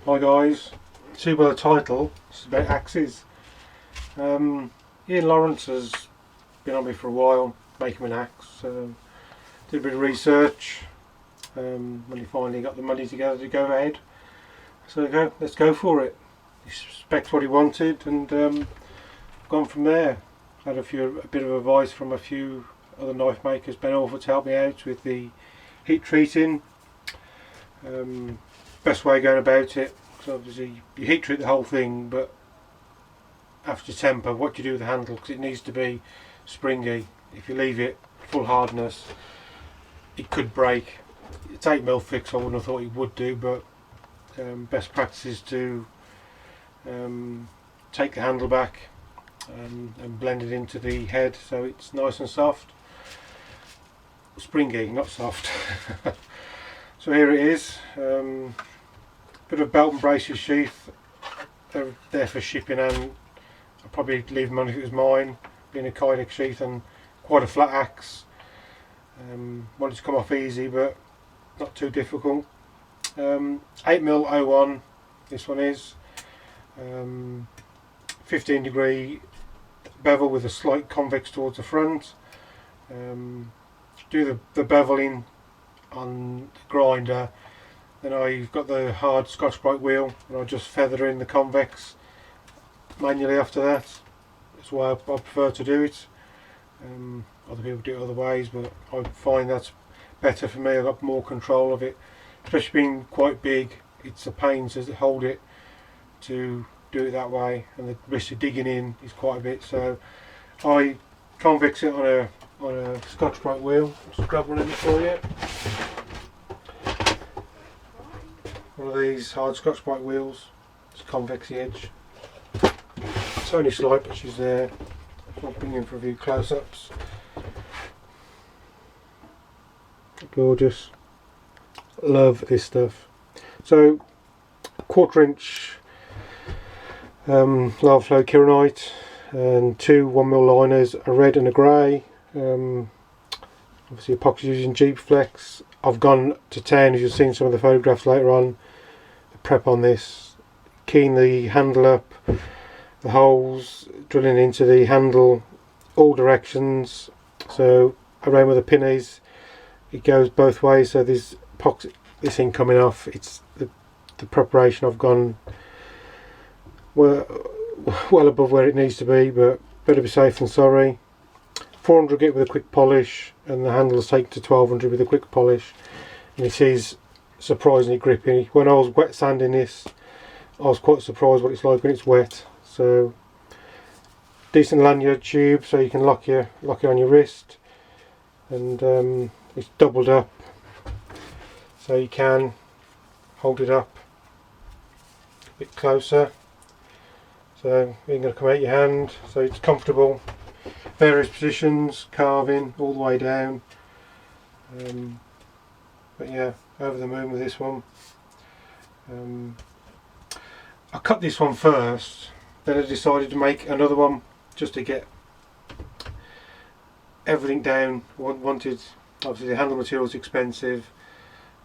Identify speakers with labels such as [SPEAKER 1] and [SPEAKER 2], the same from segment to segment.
[SPEAKER 1] Hi guys, see by the title, it's about axes. Ian Lawrence has been on me for a while, making an axe. Did a bit of research when he finally got the money together to go ahead. So let's go for it. He specced what he wanted and gone from there. Had a bit of advice from a few other knife makers. Ben Orford's helped me out with the heat treating. Best way of going about it, because obviously you heat treat the whole thing, but after temper, what do you do with the handle? Because it needs to be springy. If you leave it full hardness, it could break. It's 8mm fix. I wouldn't have thought it would do, but best practice is to take the handle back and blend it into the head so it's nice and soft. Springy, not soft. So here it is. Bit of belt and braces sheath. They're there for shipping, and I'd probably leave them on if it was mine, being a Kydex sheath and quite a flat axe. Wanted to come off easy, but not too difficult. 8mm 01, this one is. 15-degree bevel with a slight convex towards the front. Do the beveling on the grinder, then I've got the hard Scotch-Brite wheel and I'll just feather in the convex manually after that. That's why I prefer to do it. Other people do it other ways, but I find that's better for me. I've got more control of it, especially being quite big. It's a pain to hold it, to do it that way, and the risk of digging in is quite a bit. So I convex it on a Scotch-Brite wheel. Just grab one of them for you. One of these hard Scotch-Brite wheels. It's convex the edge. It's only slight, but she's there. I'll bring in for a few close-ups. Gorgeous. Love this stuff. So, 1/4 inch lava flow kieranite and two 1mm liners, a red and a grey. Obviously epoxy using Jeep Flex. I've gone to 10, as you'll see in some of the photographs later on. The prep on this, keying the handle up, the holes, drilling into the handle all directions. So around where the pin is, it goes both ways. So there's epoxy, this thing coming off. It's the preparation. I've gone well above where it needs to be, but better be safe than sorry. 400 grit with a quick polish, and the handles take to 1200 with a quick polish, and it is surprisingly grippy. When I was wet sanding this, I was quite surprised what it's like when it's wet. So decent lanyard tube, so you can lock it on your wrist, and it's doubled up, so you can hold it up a bit closer. So you're going to come out your hand, so it's comfortable. Various positions, carving all the way down. But yeah, over the moon with this one. I cut this one first, then I decided to make another one just to get everything down. Wanted, obviously the handle material is expensive.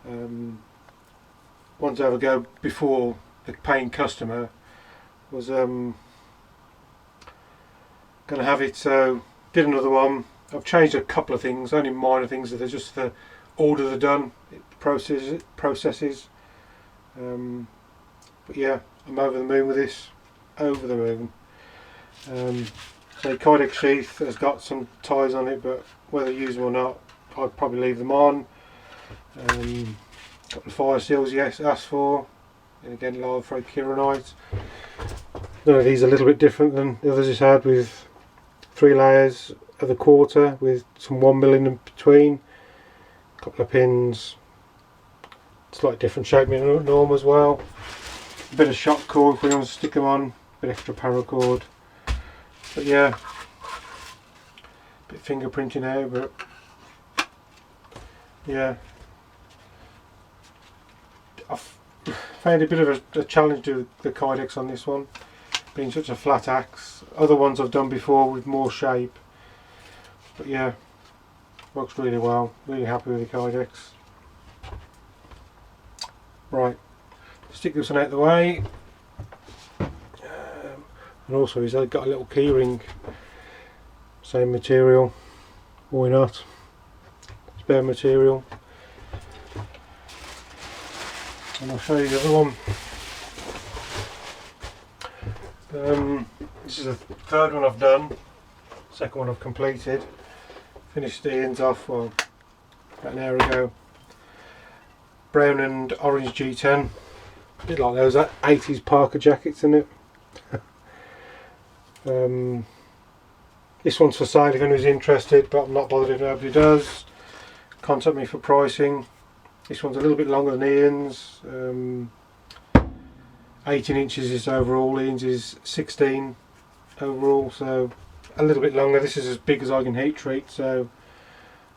[SPEAKER 1] Wanted to have a go before the paying customer was going to have it, so did another one. I've changed a couple of things, only minor things, that are just the order they're done, processes. But yeah, I'm over the moon with this, over the moon. So Kydex sheath has got some ties on it, but whether I use them or not, I'd probably leave them on. Couple of fire seals, yes, asked for, and again lava flow kieranite. None of these are a little bit different than the others it's had, with 3 layers of the 1/4 with some 1mm in between, a couple of pins, slightly different shape than normal as well, a bit of shock cord if we want to stick them on, a bit extra paracord. But yeah, a bit fingerprinting now, but yeah, I've found a bit of a challenge to the Kydex on this one, being such a flat axe. Other ones I've done before with more shape, but yeah, works really well. Really happy with the Kydex. Right, stick this one out the way. And also he's got a little key ring, same material, why not, spare material. And I'll show you the other one. This is the third one I've done, second one I've completed. Finished the ends off about an hour ago. Brown and orange G10, a bit like those 80s Parker jackets in it. This one's for sale if anyone's interested, but I'm not bothered if nobody does. Contact me for pricing. This one's a little bit longer than Ian's. 18 inches is overall, Ian's is 16 overall, so a little bit longer. This is as big as I can heat treat, so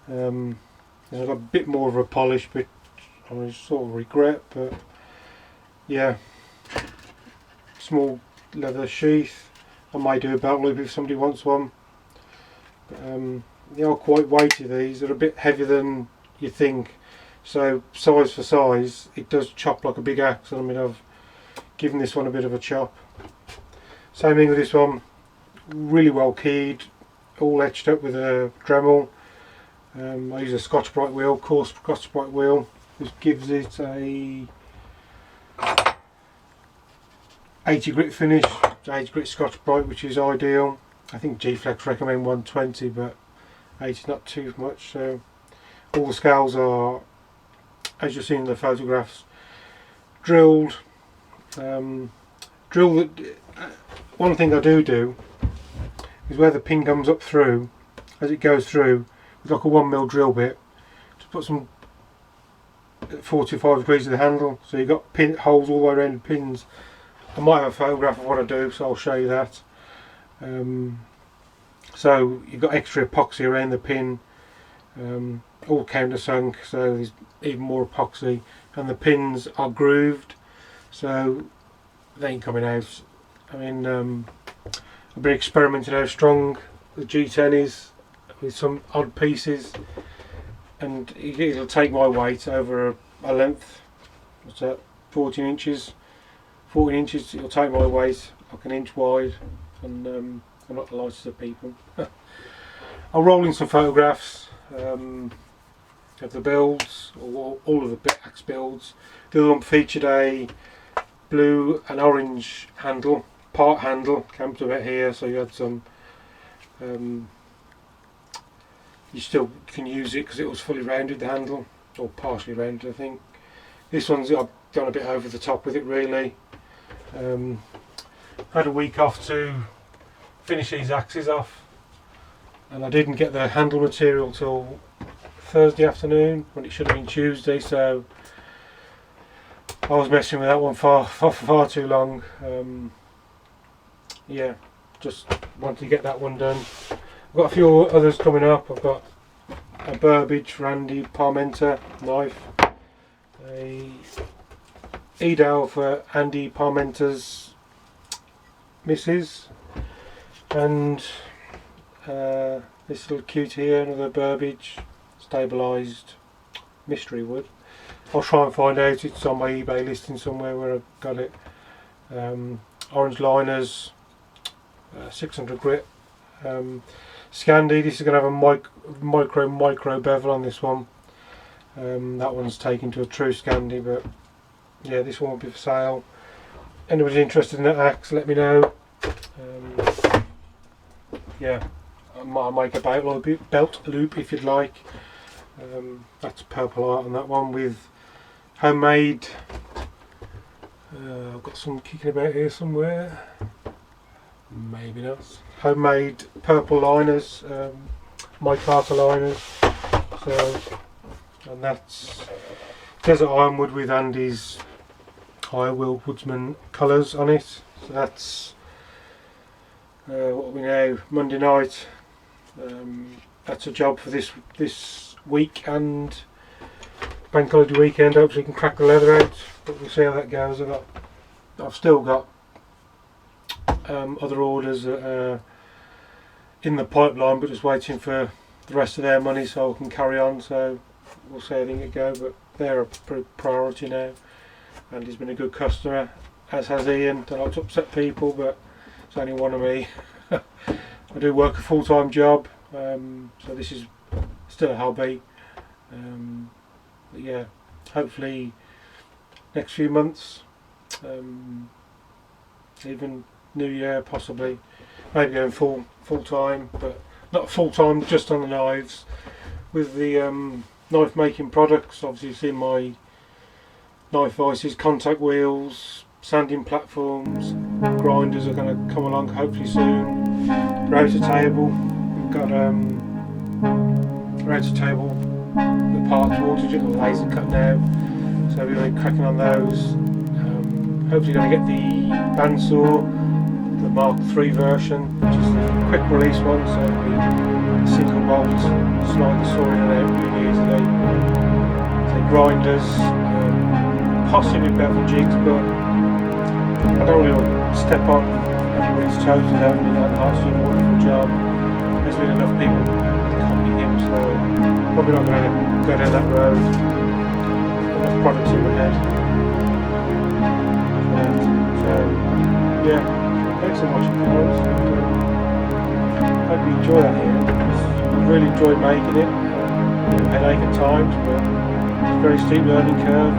[SPEAKER 1] there's a bit more of a polish, but I sort of regret, but yeah. Small leather sheath. I might do a belt loop if somebody wants one. They are quite weighty, these. They're a bit heavier than you think. So size for size, it does chop like a big axe. I mean, I've given this one a bit of a chop. Same thing with this one. Really well keyed, all etched up with a Dremel. I use a Scotch-Brite wheel, coarse Scotch-Brite wheel. This gives it a 80 grit finish. 80 grit Scotch-Brite, which is ideal. I think G-Flex recommend 120, but 80 is not too much. So all the scales are, as you've seen in the photographs, drilled. One thing I do is where the pin comes up through, as it goes through, with like a 1mm drill bit, to put some 45 degrees of the handle, so you've got pin holes all the way around the pins. I might have a photograph of what I do, so I'll show you that. So you've got extra epoxy around the pin, all countersunk, so there's even more epoxy, and the pins are grooved, so they ain't coming out. I mean, I've been experimenting how strong the G10 is with some odd pieces, and it'll take my weight over a length. What's that? 14 inches. It'll take my weight, like an inch wide, and I'm not the lightest of people. I'll roll in some photographs of the builds, or all of the axe builds. The other one featured a blue and orange handle, part handle, came to about here, so you had some, you still can use it because it was fully rounded, the handle, or partially rounded I think. This one's, I've done a bit over the top with it really. Had a week off to finish these axes off, and I didn't get the handle material till Thursday afternoon when it should have been Tuesday, so I was messing with that one far too long. Yeah, just wanted to get that one done. I've got a few others coming up. I've got a Burbage Randy Parmenter knife, a Edel for Andy Parmenter's missus, and this little cute here, another Burbage stabilised mystery wood. I'll try and find out, it's on my eBay listing somewhere where I've got it. Orange liners, 600 grit. Scandi, this is going to have a micro bevel on this one. That one's taken to a true Scandi, but yeah, this one will be for sale. Anybody's interested in that axe, let me know. Yeah, I might make a belt loop if you'd like. That's purple art on that one with homemade, I've got some kicking about here somewhere, maybe not, homemade purple liners, Mike Carter liners. So, and that's Desert Ironwood with Andy's Ironwood Woodsman colours on it. So that's what are we now, Monday night. That's a job for this week and bank holiday weekend. Hopefully you can crack the leather out, but we'll see how that goes. I've still got other orders in the pipeline, but just waiting for the rest of their money so I can carry on. So we'll see how things go, but they're a priority now. and he's been a good customer, as has Ian. Don't like to upset people, but it's only one of me. I do work a full-time job, so this is still a hobby. But yeah, hopefully next few months, even New Year possibly, maybe going full-time, but not full-time just on the knives. With the knife making products, obviously you've seen my knife vices, contact wheels, sanding platforms, grinders are going to come along hopefully soon. Router table, we've got router table, the parts towards the laser cut now, so we're going to be cracking on those. Hopefully going to get the bandsaw, the Mark III version, which is the quick release one, so it'll be a single bolt, slide the saw in and out really easily. So grinders, possibly bevel jigs, but I don't really want to step on anybody's toes without me. Hart's doing a wonderful job. There's been enough people to copy him, so probably not going to go down that road. Enough products in my head. So yeah, thanks so much guys. Hope you enjoy that here. I really enjoyed making it. Headache at times, but it's a very steep learning curve.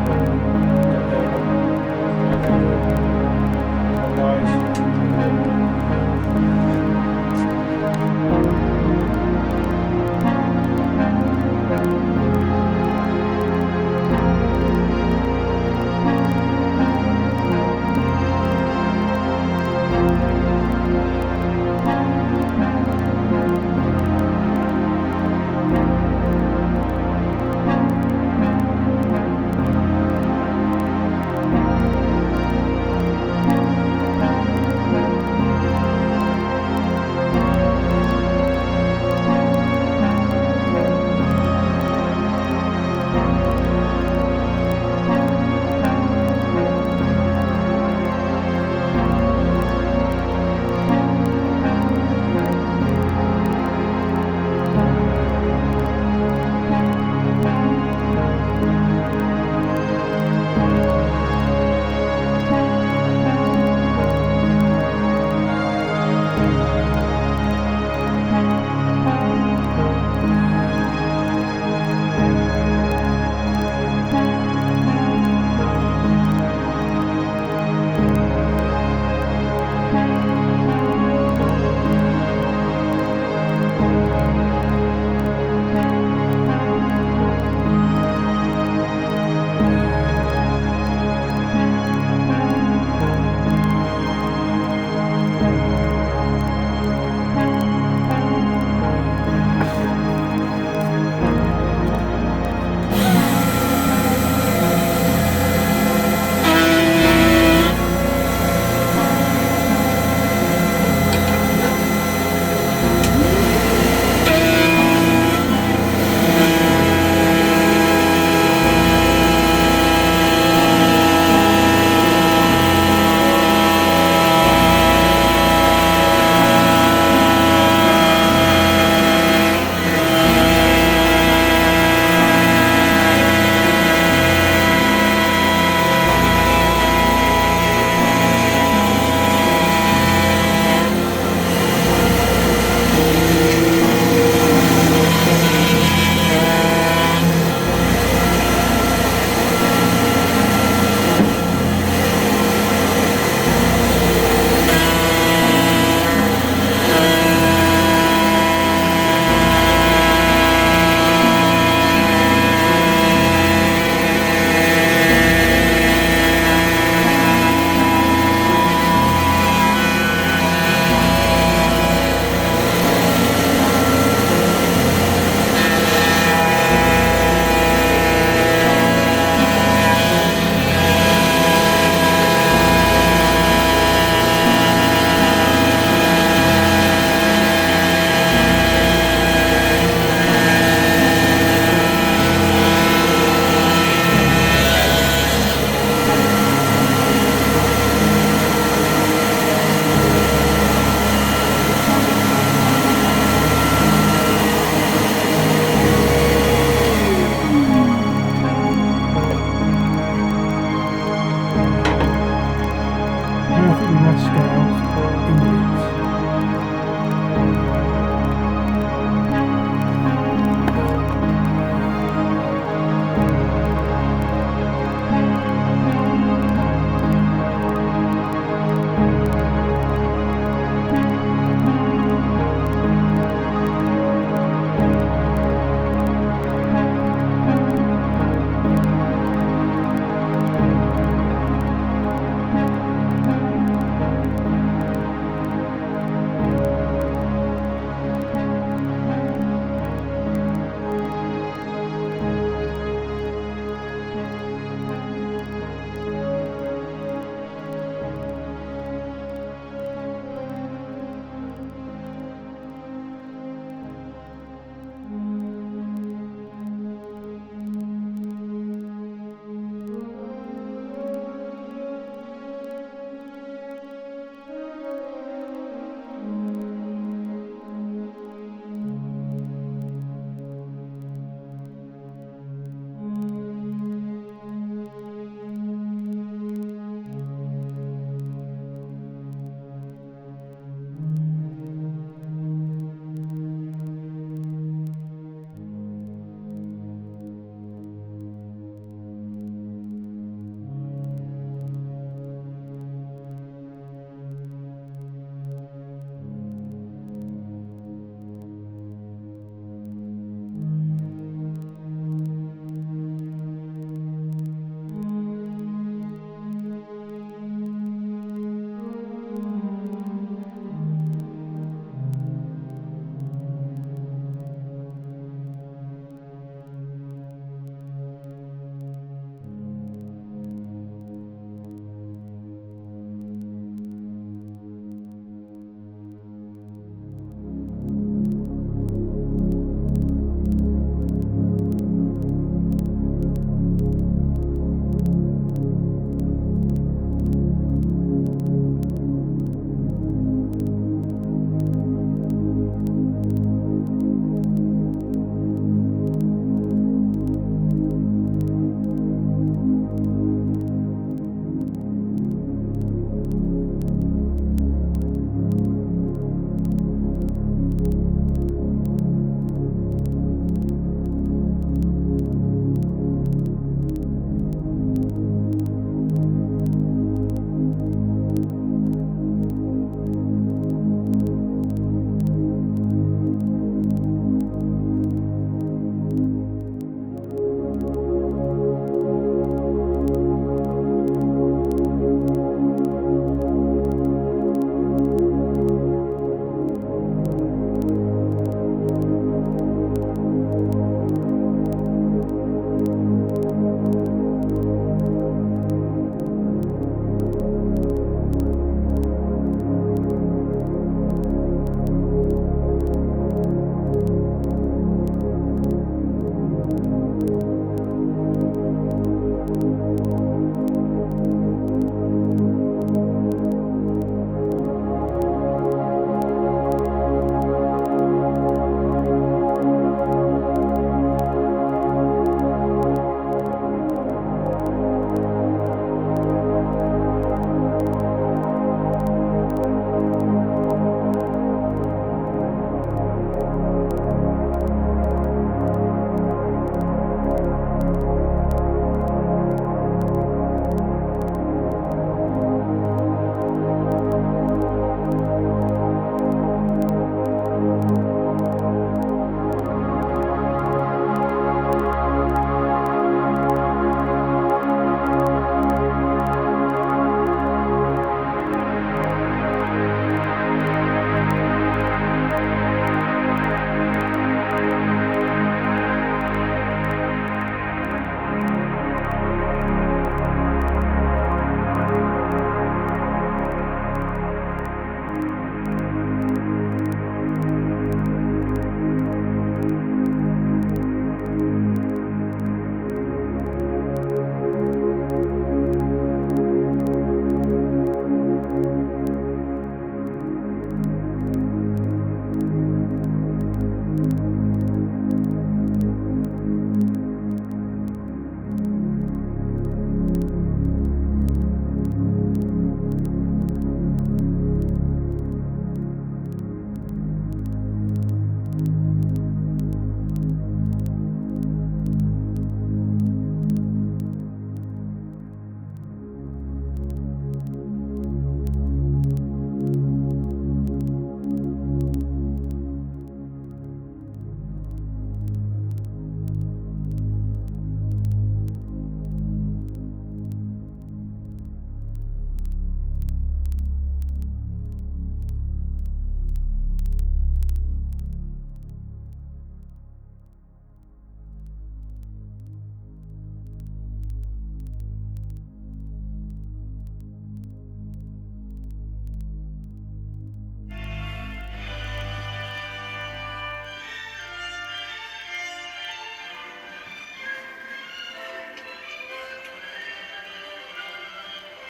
[SPEAKER 1] you.